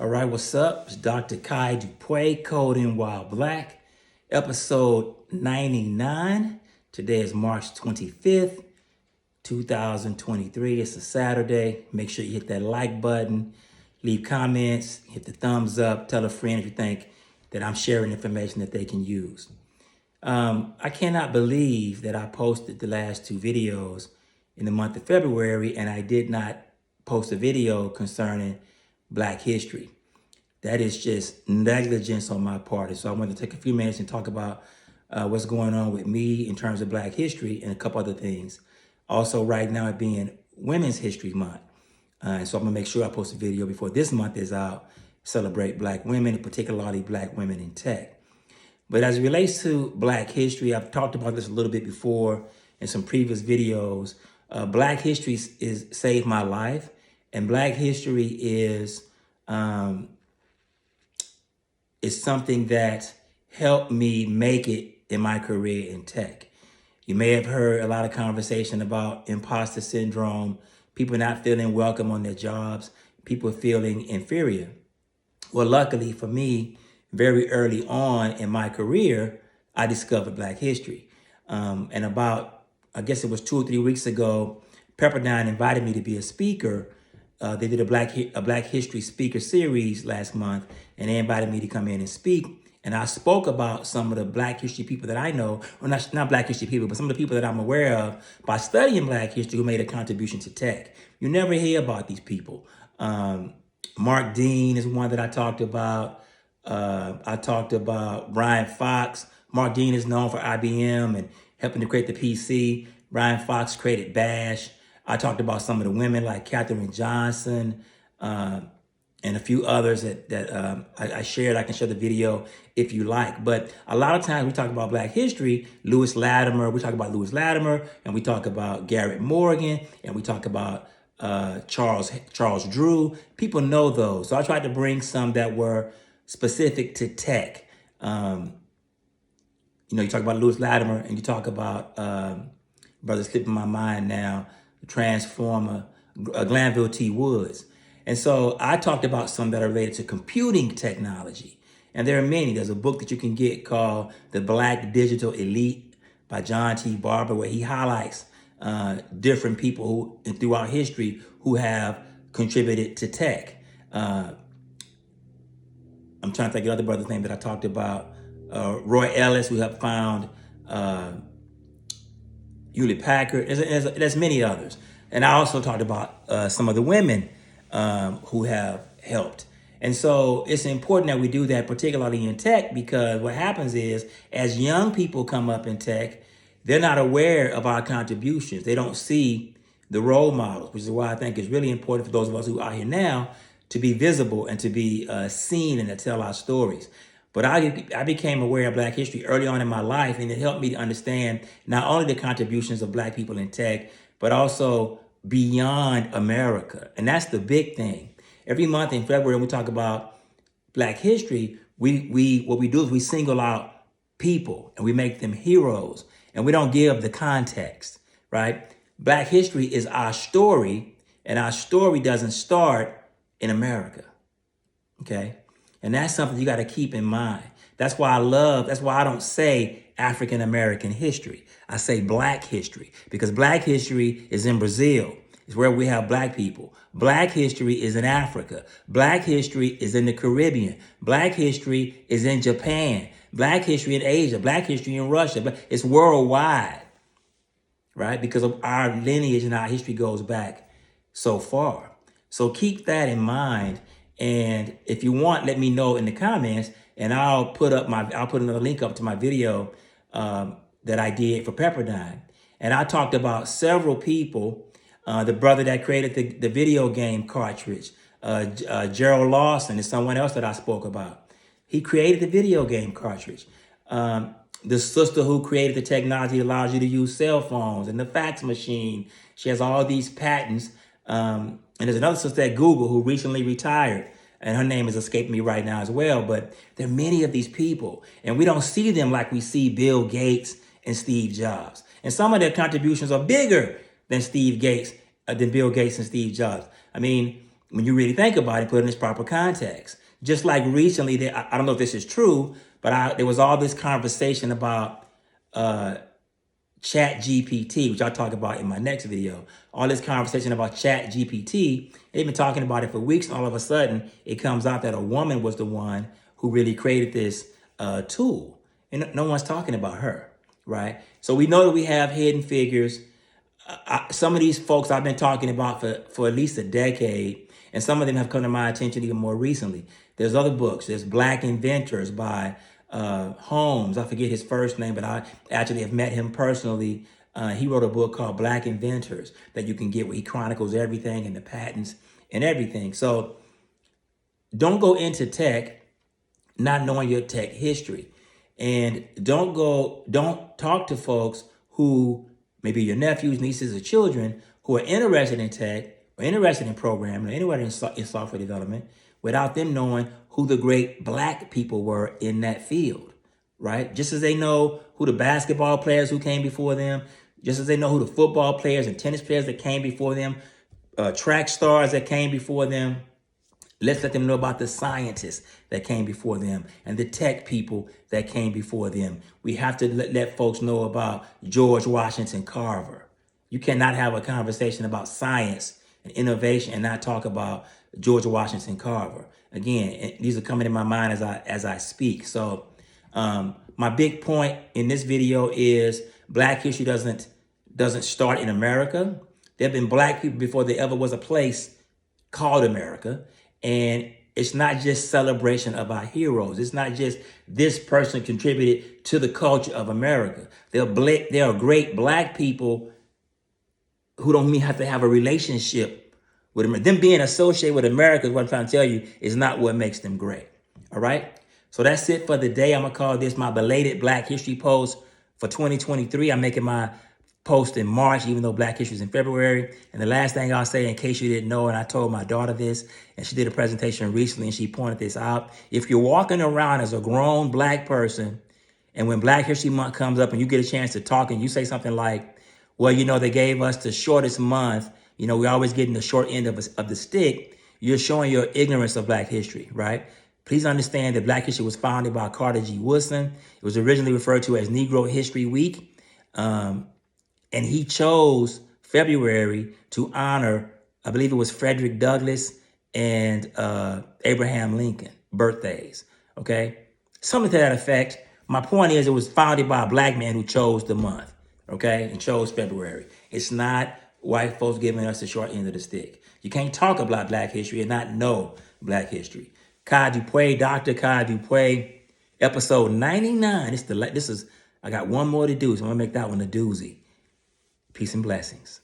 All right, what's up? It's Dr. Kai Dupe, Coding While Black, episode 99. Today is March 25th, 2023. It's a Saturday. Make sure you hit that like button, leave comments, hit the thumbs up, tell a friend if you think that I'm sharing information that they can use. I cannot believe that I posted the last two videos in the month of February and I did not post a video concerning Black history. That is just negligence on my part. And so I wanted to take a few minutes and talk about what's going on with me in terms of Black history and a couple other things. Also, right now it being Women's History Month. And so I'm gonna make sure I post a video before this month is out, celebrate Black women, particularly Black women in tech. But as it relates to Black history, I've talked about this a little bit before in some previous videos. Black history is saved my life, and Black history is something that helped me make it in my career in tech. You may have heard a lot of conversation about imposter syndrome, people not feeling welcome on their jobs, people feeling inferior. Well, luckily for me, very early on in my career, I discovered Black history. And about, I guess it was 2 or 3 weeks ago, Pepperdine invited me to be a speaker. They did a Black History speaker series last month, and they invited me to come in and speak. And I spoke about some of the Black history people that I know, or not Black history people, but some of the people that I'm aware of by studying Black history who made a contribution to tech. You never hear about these people. Mark Dean is one that I talked about. I talked about Brian Fox. Mark Dean is known for IBM and helping to create the PC. Brian Fox created Bash. I talked about some of the women like Katherine Johnson and a few others that I shared. I can share the video if you like. But a lot of times we talk about Black history, Lewis Latimer. We talk about Lewis Latimer, and we talk about Garrett Morgan, and we talk about Charles Drew. People know those. So I tried to bring some that were specific to tech. You talk about Lewis Latimer, and you talk about, brother slipping my mind now, Transformer, Glanville T. Woods. And so I talked about some that are related to computing technology. And there are many. There's a book that you can get called The Black Digital Elite by John T. Barber, where he highlights different people throughout history who have contributed to tech. I'm trying to think of other brother's name that I talked about. Roy Ellis, who have found Hewlett Packard. There's many others. And I also talked about some of the women who have helped. And so it's important that we do that, particularly in tech, because what happens is as young people come up in tech, they're not aware of our contributions. They don't see the role models, which is why I think it's really important for those of us who are here now to be visible and to be seen and to tell our stories. But I became aware of Black history early on in my life, and it helped me to understand not only the contributions of Black people in tech, but also beyond America. And that's the big thing. Every month in February, when we talk about Black history, what we do is we single out people and we make them heroes, and we don't give the context, right? Black history is our story, and our story doesn't start in America, okay? And that's something you got to keep in mind. That's why I don't say African American history. I say Black history, because Black history is in Brazil. It's where we have Black people. Black history is in Africa. Black history is in the Caribbean. Black history is in Japan. Black history in Asia. Black history in Russia. It's worldwide, right? Because of our lineage and our history goes back so far. So keep that in mind. And if you want, let me know in the comments, and I'll put another link up to my video that I did for Pepperdine. And I talked about several people. The brother that created the video game cartridge, Gerald Lawson, is someone else that I spoke about. He created the video game cartridge. The sister who created the technology that allows you to use cell phones and the fax machine. She has all these patents. And there's another sister at Google who recently retired, and her name is escaping me right now as well. But there are many of these people, and we don't see them like we see Bill Gates and Steve Jobs. And some of their contributions are bigger than Bill Gates and Steve Jobs. I mean, when you really think about it, put it in its proper context. Just like recently, I don't know if this is true, but there was all this conversation about Chat GPT, which I'll talk about in my next video. All this conversation about Chat GPT, they've been talking about it for weeks, and all of a sudden, it comes out that a woman was the one who really created this tool. And no one's talking about her, right? So we know that we have hidden figures. Some of these folks I've been talking about for at least a decade, and some of them have come to my attention even more recently. There's other books. There's Black Inventors by Holmes. I forget his first name, but I actually have met him personally. He wrote a book called Black Inventors that you can get where he chronicles everything and the patents and everything. So don't go into tech not knowing your tech history. And don't talk to folks who maybe your nephews, nieces, or children who are interested in tech or interested in programming or anywhere in software development without them knowing who the great Black people were in that field, right? Just as they know who the basketball players who came before them, just as they know who the football players and tennis players that came before them, track stars that came before them. Let's let them know about the scientists that came before them and the tech people that came before them. We have to let folks know about George Washington Carver. You cannot have a conversation about science and innovation and not talk about George Washington Carver. Again, these are coming in my mind as I speak. So my big point in this video is Black history doesn't start in America. There have been Black people before there ever was a place called America. And it's not just celebration of our heroes. It's not just this person contributed to the culture of America. There are great Black people who don't even have to have a relationship with America. Them being associated with America, what I'm trying to tell you, is not what makes them great. All right? So that's it for the day. I'm going to call this my belated Black History post for 2023. I'm making my post in March, even though Black History is in February. And the last thing I'll say, in case you didn't know, and I told my daughter this, and she did a presentation recently, and she pointed this out. If you're walking around as a grown Black person, and when Black History Month comes up and you get a chance to talk and you say something like, well, you know, they gave us the shortest month, you know, we're always getting the short end of the stick, you're showing your ignorance of Black history, right? Please understand that Black History was founded by Carter G. Woodson. It was originally referred to as Negro History Week. And he chose February to honor, I believe it was Frederick Douglass and Abraham Lincoln birthdays, okay? Something to that effect. My point is it was founded by a Black man who chose the month, okay, and chose February. It's not white folks giving us the short end of the stick. You can't talk about Black history and not know Black history. Dr. Kai Dupe, episode 99. I got one more to do, so I'm going to make that one a doozy. Peace and blessings.